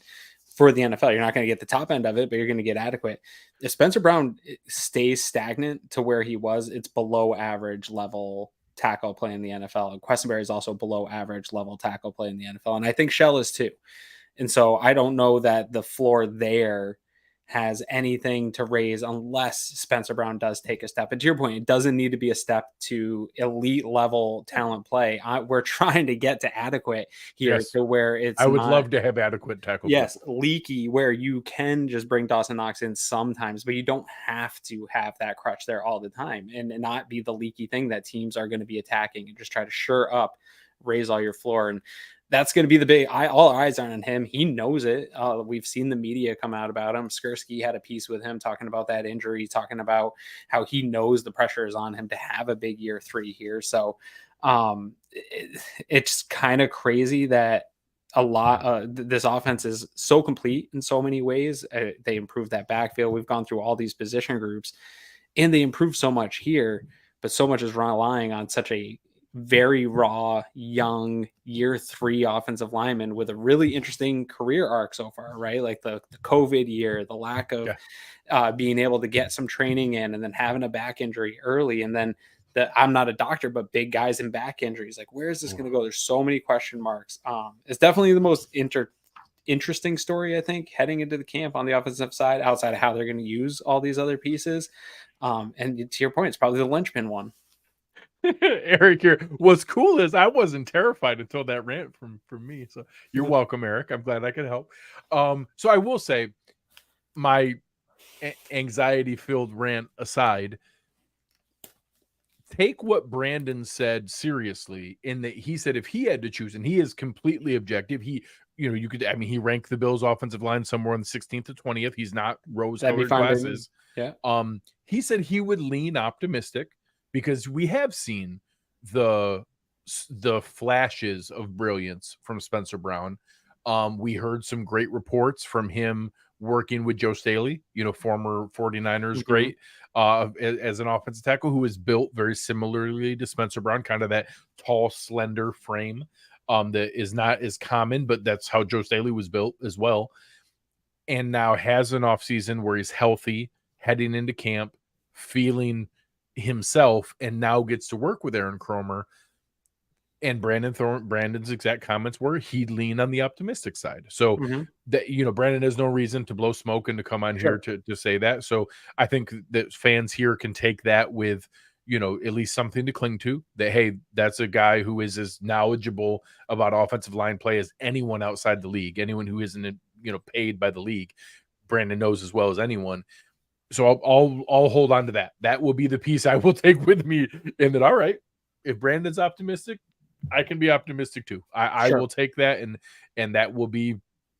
for the NFL. You're not going to get the top end of it, but you're going to get adequate. If Spencer Brown stays stagnant to where he was, it's below average level tackle play in the NFL. And Questenberry is also below average level tackle play in the NFL. And I think Shell is too. And so I don't know that the floor there has anything to raise unless Spencer Brown does take a step. And to your point, it doesn't need to be a step to elite level talent play. We're trying to get to adequate here, to where it's. I would love to have adequate tackle. Yes, leaky, where you can just bring Dawson Knox in sometimes, but you don't have to have that crutch there all the time, and not be the leaky thing that teams are going to be attacking, and just try to shore up, raise all your floor. And that's going to be the big all eyes are on him. He knows it. We've seen the media come out about him. Skursky had a piece with him talking about that injury, talking about how he knows the pressure is on him to have a big year 3 here. So it's kind of crazy that this offense is so complete in so many ways. They improved that backfield. We've gone through all these position groups, and they improved so much here, but so much is relying on such a very raw, young year 3 offensive lineman with a really interesting career arc so far, right? Like the COVID year, the lack of being able to get some training in, and then having a back injury early. And then I'm not a doctor, but big guys in back injuries. Like, where is this going to go? There's so many question marks. It's definitely the most interesting story, I think, heading into the camp on the offensive side, outside of how they're going to use all these other pieces. And to your point, it's probably the linchpin one. Eric here. What's cool is I wasn't terrified until that rant from me. So you're welcome, Eric. I'm glad I could help. So I will say, my anxiety-filled rant aside, take what Brandon said seriously, in that he said if he had to choose, and he is completely objective, he ranked the Bills offensive line somewhere on the 16th to 20th. He's not rose-colored glasses. Yeah. He said he would lean optimistic, because we have seen the flashes of brilliance from Spencer Brown. We heard some great reports from him working with Joe Staley, former 49ers great, as an offensive tackle, who is built very similarly to Spencer Brown, kind of that tall, slender frame that is not as common, but that's how Joe Staley was built as well. And now has an offseason where he's healthy, heading into camp, feeling himself, and now gets to work with Aaron Kromer. And Brandon's exact comments were he'd lean on the optimistic side. So that, Brandon has no reason to blow smoke and to come on here to say that. So I think that fans here can take that with, at least something to cling to, that, hey, that's a guy who is as knowledgeable about offensive line play as anyone outside the league, anyone who isn't, paid by the league. Brandon knows as well as anyone. So I'll hold on to that. That will be the piece I will take with me. And then, all right, if Brandon's optimistic, I can be optimistic too. I will take that, and that will be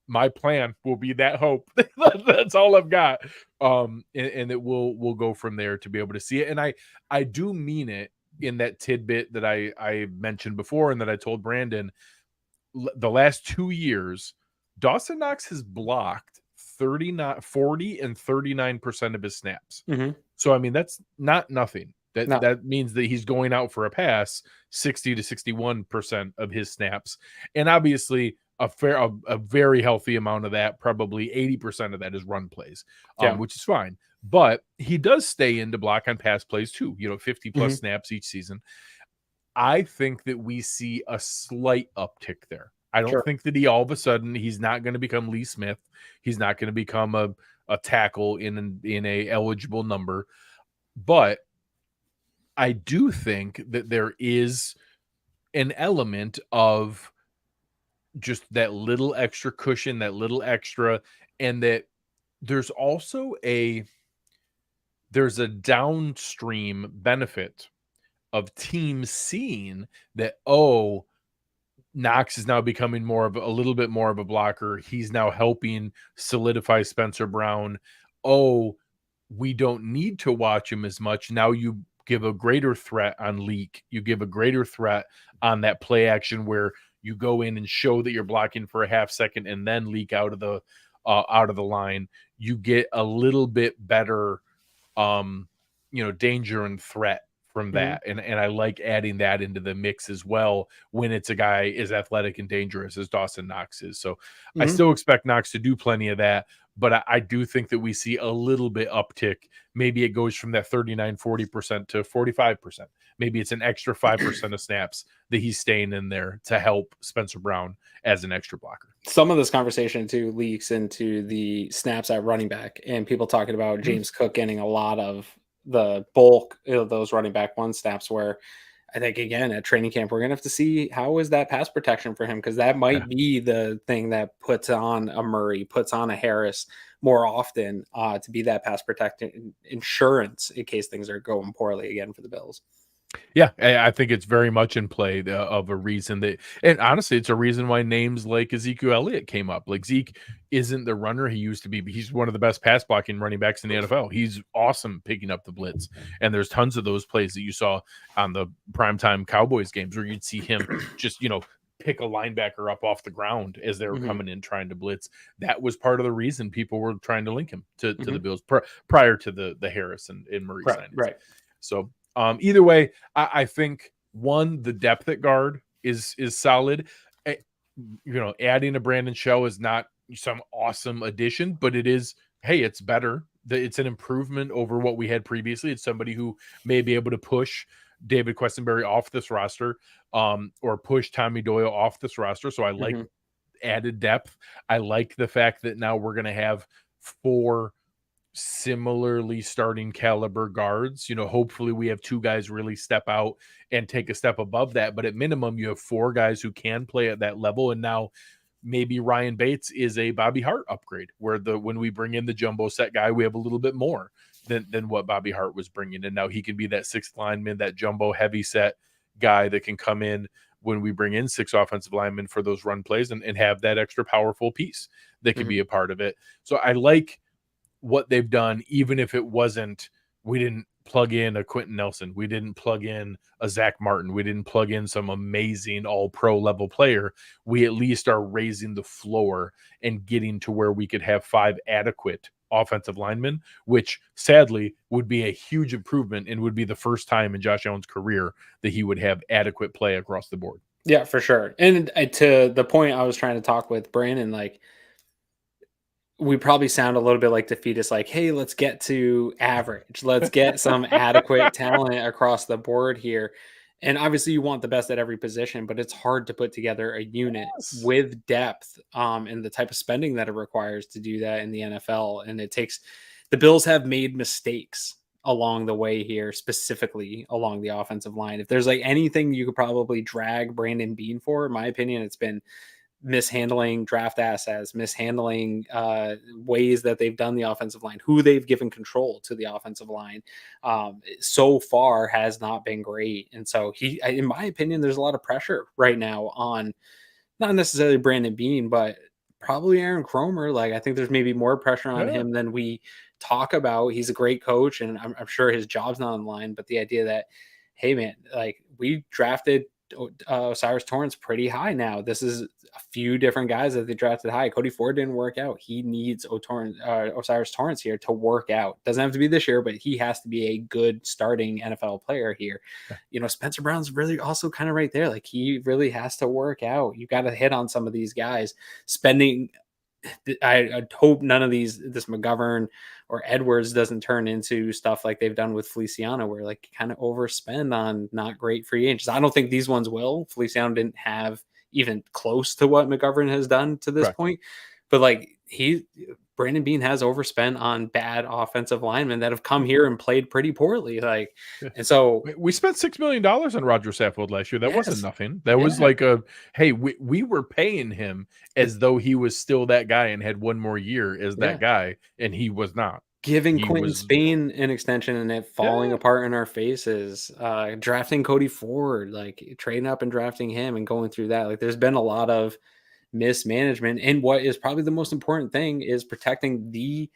my plan. Will be that hope. That's all I've got. And it we'll go from there to be able to see it. And I do mean it in that tidbit that I mentioned before, and that I told Brandon. The last 2 years, Dawson Knox has blocked 40 and 39% of his snaps. So I mean, that's not nothing. That means that he's going out for a pass 60 to 61% of his snaps, and obviously a very healthy amount of that, probably 80% of that, is run plays, which is fine. But he does stay in to block on pass plays too. 50 plus snaps each season. I think that we see a slight uptick there. I don't think that all of a sudden he's not going to become Lee Smith. He's not going to become a tackle in a eligible number. But I do think that there is an element of just that little extra cushion, that little extra, and that there's also there's a downstream benefit of teams seeing that, Knox is now becoming a little bit more of a blocker. He's now helping solidify Spencer Brown. we don't need to watch him as much. Now you give a greater threat on leak. You give a greater threat on that play action where you go in and show that you're blocking for a half second and then leak out of the line. You get a little bit better, danger and threat from that. And I like adding that into the mix as well when it's a guy as athletic and dangerous as Dawson Knox is. So I still expect Knox to do plenty of that, but I do think that we see a little bit uptick. Maybe it goes from that 39-40% to 45%. Maybe it's an extra 5% of snaps that he's staying in there to help Spencer Brown as an extra blocker. Some of this conversation too leaks into the snaps at running back, and people talking about James Cook getting a lot of the bulk of those running back one snaps, where I think, again, at training camp, we're going to have to see how is that pass protection for him, because that might be the thing that puts on a Murray, puts on a Harris more often to be that pass protecting insurance in case things are going poorly again for the Bills. Yeah, I think it's very much in play of a reason that, and honestly, it's a reason why names like Ezekiel Elliott came up. Like, Zeke isn't the runner he used to be, but he's one of the best pass blocking running backs in the NFL. He's awesome picking up the blitz. And there's tons of those plays that you saw on the primetime Cowboys games where you'd see him just, pick a linebacker up off the ground as they were coming in trying to blitz. That was part of the reason people were trying to link him to the Bills prior to the Harris and Murray signings. Right. So, either way, I think the depth at guard is solid. Adding a Brandon Shell is not some awesome addition, but it is, hey, it's better. It's an improvement over what we had previously. It's somebody who may be able to push David Questenberry off this roster, or push Tommy Doyle off this roster. So I like added depth. I like the fact that now we're going to have 4 similarly starting caliber guards. Hopefully we have 2 guys really step out and take a step above that, but at minimum you have 4 guys who can play at that level. And now maybe Ryan Bates is a Bobby Hart upgrade, where when we bring in the jumbo set guy, we have a little bit more than what Bobby Hart was bringing, and now he can be that 6th lineman, that jumbo heavy set guy that can come in when we bring in 6 offensive linemen for those run plays and have that extra powerful piece that can be a part of it. So I like what they've done, even if it wasn't, we didn't plug in a Quentin Nelson, we didn't plug in a Zach Martin, we didn't plug in some amazing all-pro level player. We at least are raising the floor and getting to where we could have 5 adequate offensive linemen, which sadly would be a huge improvement and would be the first time in Josh Allen's career that he would have adequate play across the board. Yeah, for sure. And to the point I was trying to talk with Brandon, like, we probably sound a little bit like defeatist, like, hey, let's get to average. Let's get some adequate talent across the board here. And obviously you want the best at every position, but it's hard to put together a unit with depth and the type of spending that it requires to do that in the NFL. And the Bills have made mistakes along the way here, specifically along the offensive line. If there's like anything you could probably drag Brandon Beane for, in my opinion, it's been mishandling draft assets, mishandling ways that they've done the offensive line, who they've given control to the offensive line. So far has not been great. And so in my opinion, there's a lot of pressure right now on not necessarily Brandon Beane, but probably Aaron Kromer. Like, I think there's maybe more pressure on him than we talk about. He's a great coach, and I'm sure his job's not on the line, but the idea that, hey man, like, we drafted O'Cyrus Torrence pretty high now. This is a few different guys that they drafted high. Cody Ford didn't work out. He needs O'Cyrus Torrence here to work out. Doesn't have to be this year, but he has to be a good starting NFL player here. Spencer Brown's really also kind of right there. Like, he really has to work out. You got to hit on some of these guys. I hope none of this McGovern or Edwards doesn't turn into stuff like they've done with Feliciano, where like kind of overspend on not great free agents. I don't think these ones will. Feliciano didn't have even close to what McGovern has done to this point, but like Brandon Beane has overspent on bad offensive linemen that have come here and played pretty poorly. Like, and so we spent $6 million on Roger Saffold last year. That wasn't nothing. That was like hey, we were paying him as though he was still that guy and had one more year as that guy, and he was not. Giving Quentin Spain an extension and it falling apart in our faces, drafting Cody Ford, like trading up and drafting him and going through that. Like, there's been a lot of mismanagement, and what is probably the most important thing is protecting the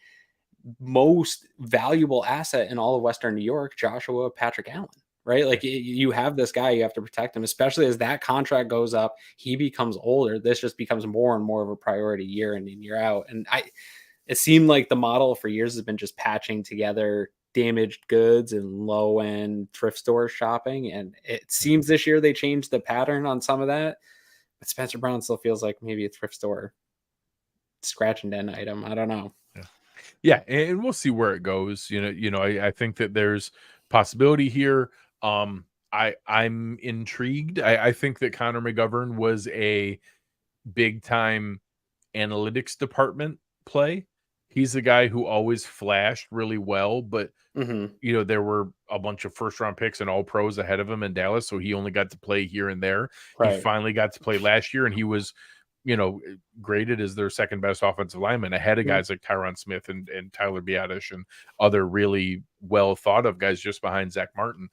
most valuable asset in all of Western New York, Joshua Patrick Allen, right? Like you have this guy, you have to protect him, especially as that contract goes up, he becomes older. This just becomes more and more of a priority year in and year out. And it seemed like the model for years has been just patching together damaged goods and low end thrift store shopping. And it seems this year they changed the pattern on some of that, but Spencer Brown still feels like maybe a thrift store scratch and dent item. I don't know. Yeah, and we'll see where it goes. I think that there's possibility here. I'm intrigued. I think that Connor McGovern was a big time analytics department play. He's the guy who always flashed really well, but there were a bunch of first round picks and all pros ahead of him in Dallas, so he only got to play here and there. Right. He finally got to play last year, and he was graded as their second best offensive lineman ahead of guys like Tyron Smith and Tyler Biadasz and other really well thought of guys just behind Zach Martin.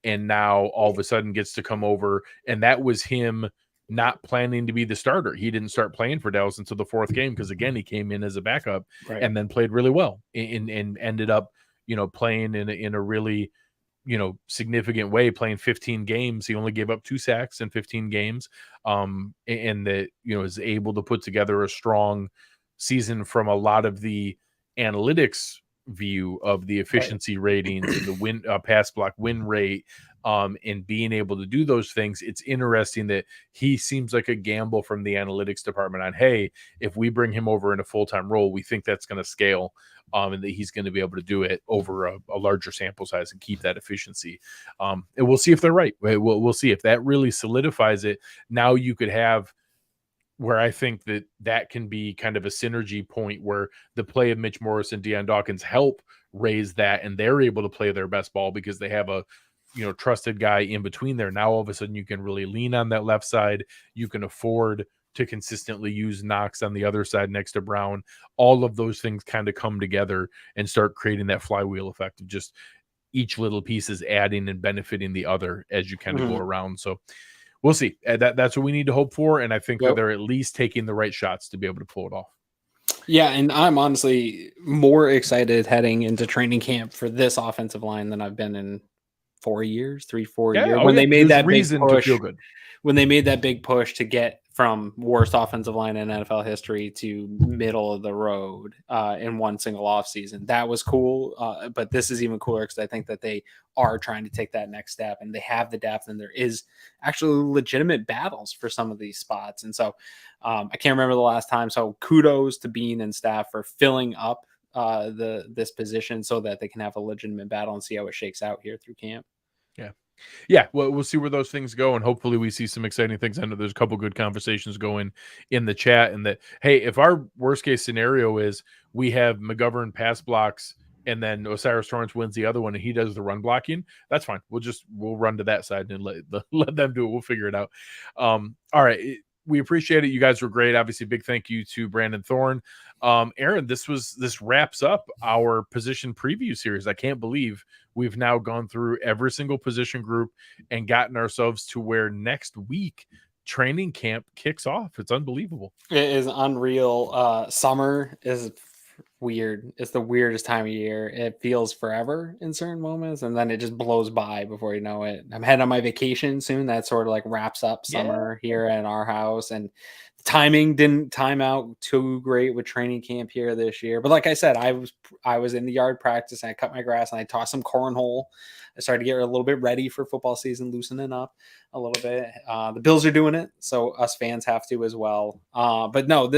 And now all of a sudden gets to come over, and that was him not planning to be the starter. He didn't start playing for Dallas until the fourth game because, again, he came in as a backup and then played really well and ended up, playing in a really, significant way, playing 15 games. He only gave up 2 sacks in 15 games, and that, is able to put together a strong season from a lot of the analytics view of the efficiency ratings and the win pass block win rate, and being able to do those things. It's interesting that he seems like a gamble from the analytics department on, hey, if we bring him over in a full-time role, we think that's going to scale, and that he's going to be able to do it over a larger sample size and keep that efficiency. And we'll see if they're right. We'll see if that really solidifies it. Now you could have where I think that can be kind of a synergy point where the play of Mitch Morse and Dion Dawkins help raise that, and they're able to play their best ball because they have a trusted guy in between there. Now all of a sudden you can really lean on that left side. You can afford to consistently use Knox on the other side next to Brown. All of those things kind of come together and start creating that flywheel effect of just each little piece is adding and benefiting the other as you kind of go around. So we'll see. That's what we need to hope for, and I think that they're at least taking the right shots to be able to pull it off. Yeah, and I'm honestly more excited heading into training camp for this offensive line than I've been in 4 years, 3-4 years. When they made that big push, to feel good. When they made that big push to get from worst offensive line in NFL history to middle of the road in one single offseason, that was cool. But this is even cooler because I think that they are trying to take that next step, and they have the depth, and there is actually legitimate battles for some of these spots. And so I can't remember the last time. So kudos to Bean and staff for filling up this position so that they can have a legitimate battle and see how it shakes out here through camp. Yeah. Well, we'll see where those things go, and hopefully we see some exciting things. I know there's a couple good conversations going in the chat, and that, hey, if our worst case scenario is we have McGovern pass blocks and then O'Cyrus Torrence wins the other one and he does the run blocking, that's fine. We'll run to that side and let them do it. We'll figure it out. All right. We appreciate it. You guys were great. Obviously, big thank you to Brandon Thorn. Aaron, this wraps up our position preview series. I can't believe we've now gone through every single position group and gotten ourselves to where next week training camp kicks off. It's unbelievable. It is unreal. Summer is weird. It's the weirdest time of year. It feels forever in certain moments, and then it just blows by before you know it. I'm heading on my vacation soon. That sort of like wraps up summer here at our house, and the timing didn't time out too great with training camp here this year. But like I said, I was in the yard practice, and I cut my grass, and I tossed some cornhole. I started to get a little bit ready for football season, loosening up a little bit. The Bills are doing it, so us fans have to as well. But no,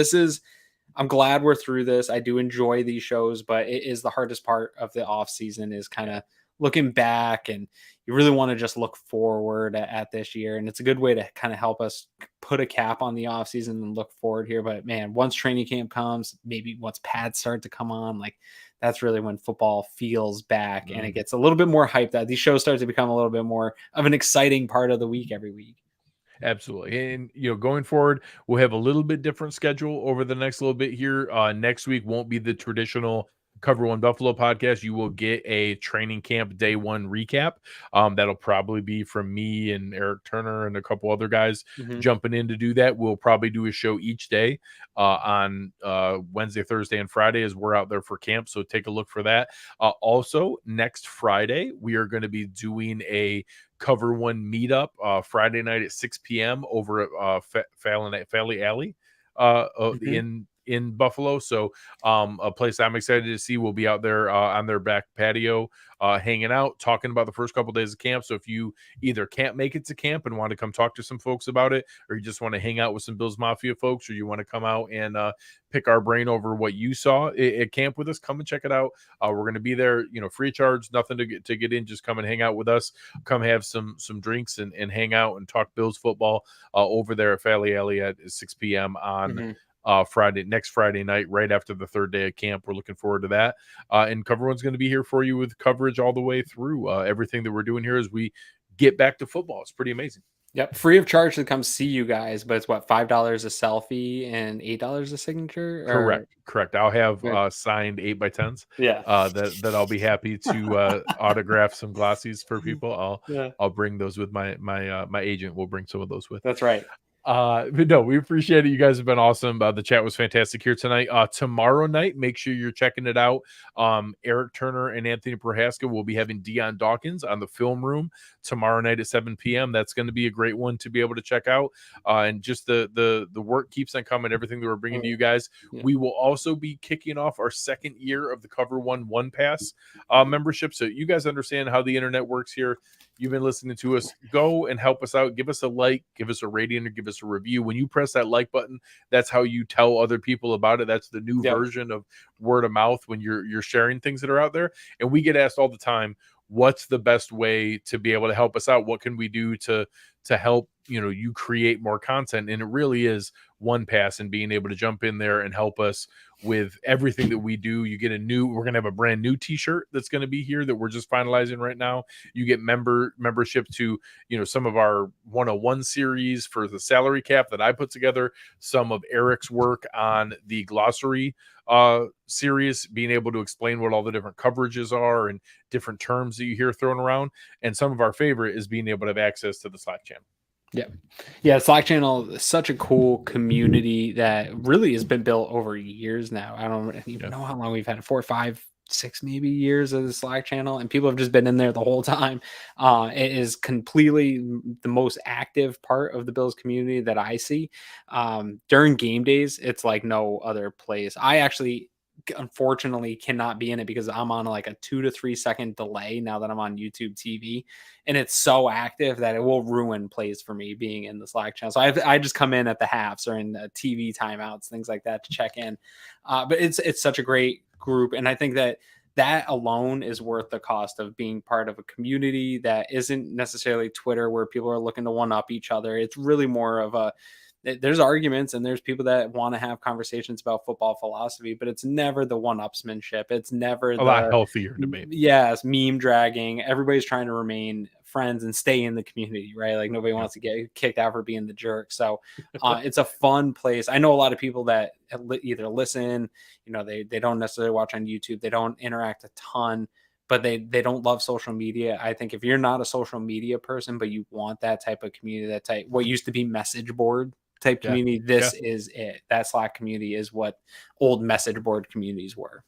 I'm glad we're through this. I do enjoy these shows, but it is the hardest part of the off season is kind of looking back, and you really want to just look forward at this year. And it's a good way to kind of help us put a cap on the off season and look forward here. But man, once training camp comes, maybe once pads start to come on, like that's really when football feels back and it gets a little bit more hyped out. These shows start to become a little bit more of an exciting part of the week every week. Absolutely. And, going forward, we'll have a little bit different schedule over the next little bit here. Next week won't be the traditional Cover One Buffalo podcast, you will get a training camp day one recap. That'll probably be from me and Eric Turner and a couple other guys jumping in to do that. We'll probably do a show each day on Wednesday, Thursday, and Friday as we're out there for camp. So take a look for that. Also, next Friday, we are going to be doing a Cover One meetup Friday night at 6 p.m. over at Fally Alley in Buffalo. So a place I'm excited to see. We'll be out there on their back patio hanging out, talking about the first couple days of camp. So if you either can't make it to camp and want to come talk to some folks about it, or you just want to hang out with some Bills Mafia folks, or you want to come out and pick our brain over what you saw at camp with us, come and check it out. We're going to be there, free of charge, nothing to get in. Just come and hang out with us. Come have some drinks and hang out and talk Bills football over there at Fally Alley at 6 p.m. on next Friday night, right after the third day of camp. We're looking forward to that. And Cover One's going to be here for you with coverage all the way through everything that we're doing here as we get back to football. It's pretty amazing. Yep. Free of charge to come see you guys, but it's what, $5 a selfie and $8 a signature? Correct. I'll have signed 8x10s. Yeah. That I'll be happy to autograph some glossies for people. I'll bring those with my agent. Will bring some of those with. That's right. But no, we appreciate it. You guys have been awesome. The chat was fantastic here tonight. Tomorrow night, make sure you're checking it out. Eric Turner and Anthony Prohaska will be having Dion Dawkins on the film room tomorrow night at 7 p.m. That's going to be a great one to be able to check out. And just the work keeps on coming, everything that we're bringing to you guys. Yeah. We will also be kicking off our second year of the Cover One Pass membership. So you guys understand how the internet works here. You've been listening to us. Go and help us out. Give us a like, give us a rating, or give us a review. When you press that like button, that's how you tell other people about it. That's the new version of word of mouth when you're sharing things that are out there. And we get asked all the time, what's the best way to be able to help us out? What can we do to help you create more content? And it really is One Pass and being able to jump in there and help us with everything that we do. You get we're going to have a brand new t-shirt that's going to be here that we're just finalizing right now. You get membership to, some of our 101 series for the salary cap that I put together, some of Eric's work on the glossary series, being able to explain what all the different coverages are and different terms that you hear thrown around. And some of our favorite is being able to have access to the Slack channel. Yeah. Slack channel is such a cool community that really has been built over years now. I don't even know how long we've had it, 4, 5, 6 maybe years of the Slack channel, and people have just been in there the whole time. It is completely the most active part of the Bills community that I see. During game days, it's like no other place. I actually unfortunately cannot be in it because I'm on like a 2 to 3 second delay now that I'm on YouTube TV, and it's so active that it will ruin plays for me being in the Slack channel. So I just come in at the halves or in the TV timeouts, things like that, to check in. But it's such a great group, and I think that alone is worth the cost of being part of a community that isn't necessarily Twitter where people are looking to one up each other. It's really more of there's arguments and there's people that want to have conversations about football philosophy, but it's never the one-upsmanship. It's never a lot healthier debate. Yes, meme dragging. Everybody's trying to remain friends and stay in the community, right? Like nobody wants to get kicked out for being the jerk. So it's a fun place. I know a lot of people that either listen, they don't necessarily watch on YouTube. They don't interact a ton, but they don't love social media. I think if you're not a social media person, but you want that type of community, what used to be message board type community, this is it. That Slack community is what old message board communities were.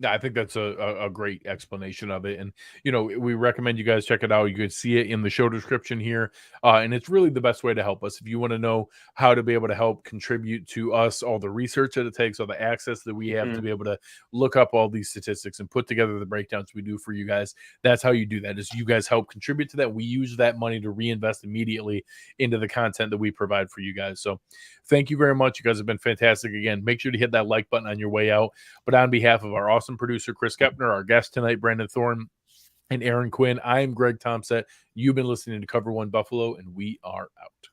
Yeah, I think that's a great explanation of it. And, we recommend you guys check it out. You can see it in the show description here. And it's really the best way to help us. If you want to know how to be able to help contribute to us, all the research that it takes, all the access that we have to be able to look up all these statistics and put together the breakdowns we do for you guys, that's how you do that, is you guys help contribute to that. We use that money to reinvest immediately into the content that we provide for you guys. So thank you very much. You guys have been fantastic. Again, make sure to hit that like button on your way out. But on behalf of our awesome producer, Chris Kepner, our guest tonight, Brandon Thorn, and Aaron Quinn, I am Greg Thompson. You've been listening to Cover One Buffalo, and we are out.